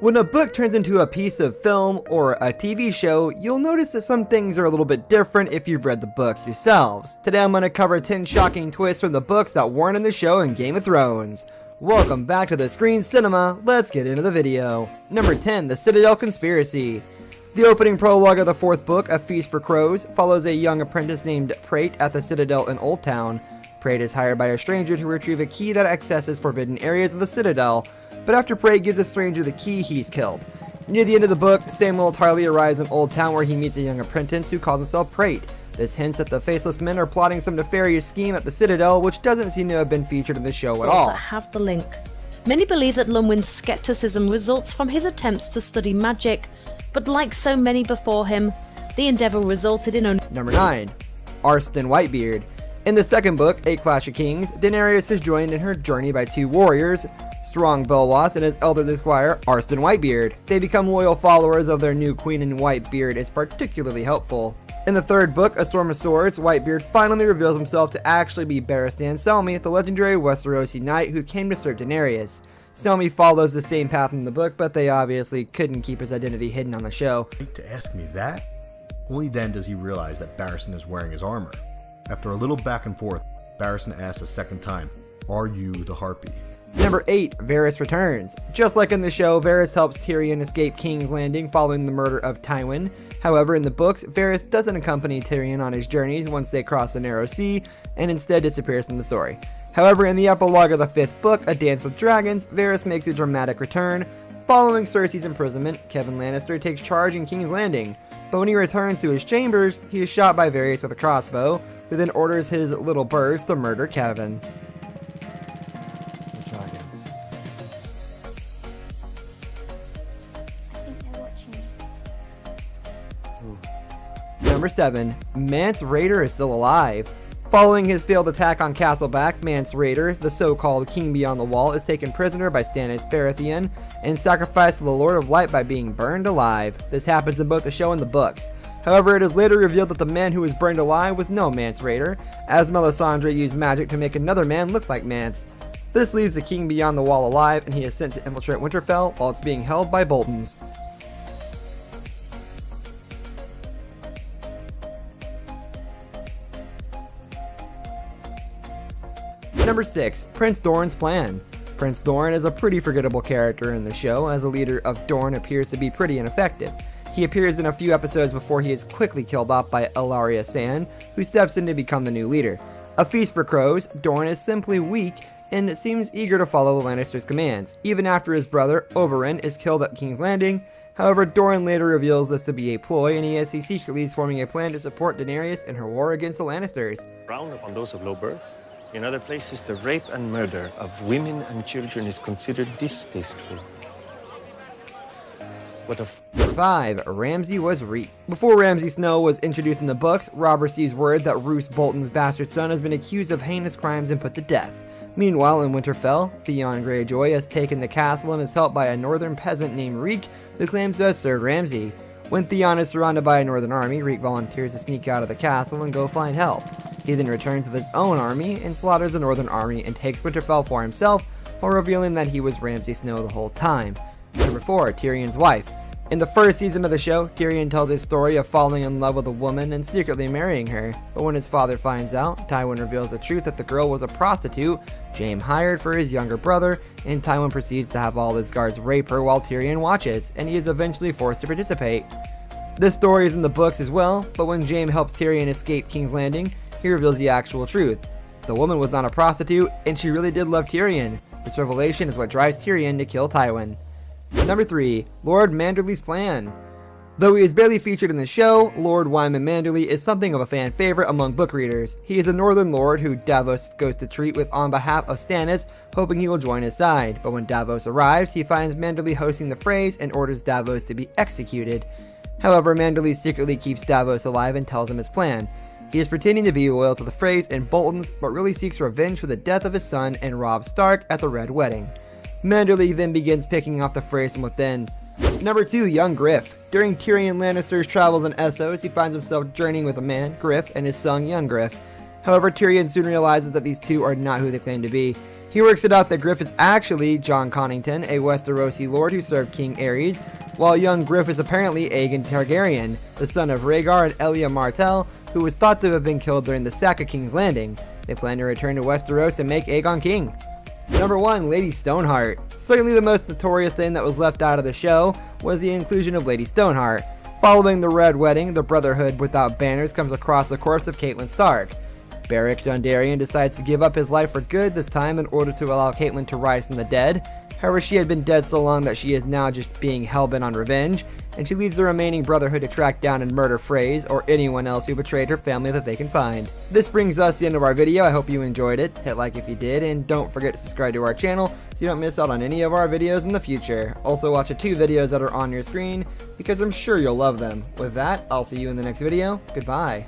When a book turns into a piece of film or a TV show, you'll notice that some things are a little bit different if you've read the books yourselves. Today I'm going to cover 10 shocking twists from the books that weren't in the show in Game of Thrones. Welcome back to the Screen Cinema, let's get into the video. Number 10, The Citadel Conspiracy. The opening prologue of the 4th book, A Feast for Crows, follows a young apprentice named Prate at the Citadel in Old Town. Prate is hired by a stranger to retrieve a key that accesses forbidden areas of the Citadel, but after Prate gives the stranger the key, he's killed. Near the end of the book, Samuel Tarly arrives in Old Town where he meets a young apprentice who calls himself Prate. This hints that the Faceless Men are plotting some nefarious scheme at the Citadel, which doesn't seem to have been featured in the show at all. I have the link. Many believe that Lunwin's skepticism results from his attempts to study magic, but like so many before him, the endeavor resulted in only... Number 9. Arstan Whitebeard. In the 2nd book, A Clash of Kings, Daenerys is joined in her journey by 2 warriors, Strong Belwas and his elderly squire, Arstan Whitebeard. They become loyal followers of their new queen, and Whitebeard is particularly helpful. In the 3rd book, A Storm of Swords, Whitebeard finally reveals himself to actually be Barristan Selmy, the legendary Westerosi knight who came to serve Daenerys. Selmy follows the same path in the book, but they obviously couldn't keep his identity hidden on the show. To ask me that? Only then does he realize that Barristan is wearing his armor. After a little back and forth, Barristan asks a second time, "Are you the Harpy?" Number 8, Varys returns. Just like in the show, Varys helps Tyrion escape King's Landing following the murder of Tywin. However, in the books, Varys doesn't accompany Tyrion on his journeys once they cross the Narrow Sea, and instead disappears from the story. However, in the epilogue of the 5th book, A Dance with Dragons, Varys makes a dramatic return. Following Cersei's imprisonment, Kevan Lannister takes charge in King's Landing, but when he returns to his chambers, he is shot by Varys with a crossbow, who then orders his little birds to murder Kevan. Number 7, Mance Rayder is still alive. Following his failed attack on Castleback, Mance Rayder, the so-called King Beyond the Wall, is taken prisoner by Stannis Baratheon and sacrificed to the Lord of Light by being burned alive. This happens in both the show and the books. However, it is later revealed that the man who was burned alive was no Mance Rayder, as Melisandre used magic to make another man look like Mance. This leaves the King Beyond the Wall alive, and he is sent to infiltrate Winterfell while it's being held by Boltons. Number 6, Prince Doran's Plan. Prince Doran is a pretty forgettable character in the show, as the leader of Dorne appears to be pretty ineffective. He appears in a few episodes before he is quickly killed off by Ellaria Sand, who steps in to become the new leader. A Feast for Crows, Doran is simply weak and seems eager to follow the Lannisters' commands, even after his brother, Oberyn, is killed at King's Landing. However, Doran later reveals this to be a ploy, and he secretly is forming a plan to support Daenerys in her war against the Lannisters. Frown upon those of low birth. In other places, the rape and murder of women and children is considered distasteful. Number 5, Ramsay was Reek. Before Ramsay Snow was introduced in the books, Robb receives word that Roose Bolton's bastard son has been accused of heinous crimes and put to death. Meanwhile, in Winterfell, Theon Greyjoy has taken the castle and is helped by a northern peasant named Reek, who claims to have served Ramsay. When Theon is surrounded by a northern army, Reek volunteers to sneak out of the castle and go find help. He then returns with his own army and slaughters the northern army and takes Winterfell for himself, while revealing that he was Ramsay Snow the whole time. Number 4, Tyrion's wife. In the 1st season of the show, Tyrion tells his story of falling in love with a woman and secretly marrying her, but when his father finds out, Tywin reveals the truth that the girl was a prostitute Jaime hired for his younger brother, and Tywin proceeds to have all his guards rape her while Tyrion watches, and he is eventually forced to participate. This story is in the books as well, but when Jaime helps Tyrion escape King's Landing, he reveals the actual truth. The woman was not a prostitute, and she really did love Tyrion. This revelation is what drives Tyrion to kill Tywin. Number 3, Lord Manderly's Plan. Though he is barely featured in the show, Lord Wyman Manderly is something of a fan favorite among book readers. He is a northern lord who Davos goes to treat with on behalf of Stannis, hoping he will join his side. But when Davos arrives, he finds Manderly hosting the Freys and orders Davos to be executed. However, Manderly secretly keeps Davos alive and tells him his plan. He is pretending to be loyal to the Freys and Boltons, but really seeks revenge for the death of his son and Robb Stark at the Red Wedding. Manderly then begins picking off the Freys from within. Number 2, Young Griff. During Tyrion Lannister's travels in Essos, he finds himself journeying with a man, Griff, and his son, Young Griff. However, Tyrion soon realizes that these two are not who they claim to be. He works it out that Griff is actually Jon Connington, a Westerosi lord who served King Aerys, while young Griff is apparently Aegon Targaryen, the son of Rhaegar and Elia Martell, who was thought to have been killed during the sack of King's Landing. They plan to return to Westeros and make Aegon king. Number 1. Lady Stoneheart. Certainly the most notorious thing that was left out of the show was the inclusion of Lady Stoneheart. Following the Red Wedding, the Brotherhood without banners comes across the corpse of Catelyn Stark. Beric Dondarrion decides to give up his life for good this time in order to allow Catelyn to rise from the dead. However, she had been dead so long that she is now just being hellbent on revenge, and she leaves the remaining Brotherhood to track down and murder Freys or anyone else who betrayed her family that they can find. This brings us to the end of our video. I hope you enjoyed it. Hit like if you did, and don't forget to subscribe to our channel so you don't miss out on any of our videos in the future. Also watch the 2 videos that are on your screen because I'm sure you'll love them. With that, I'll see you in the next video. Goodbye.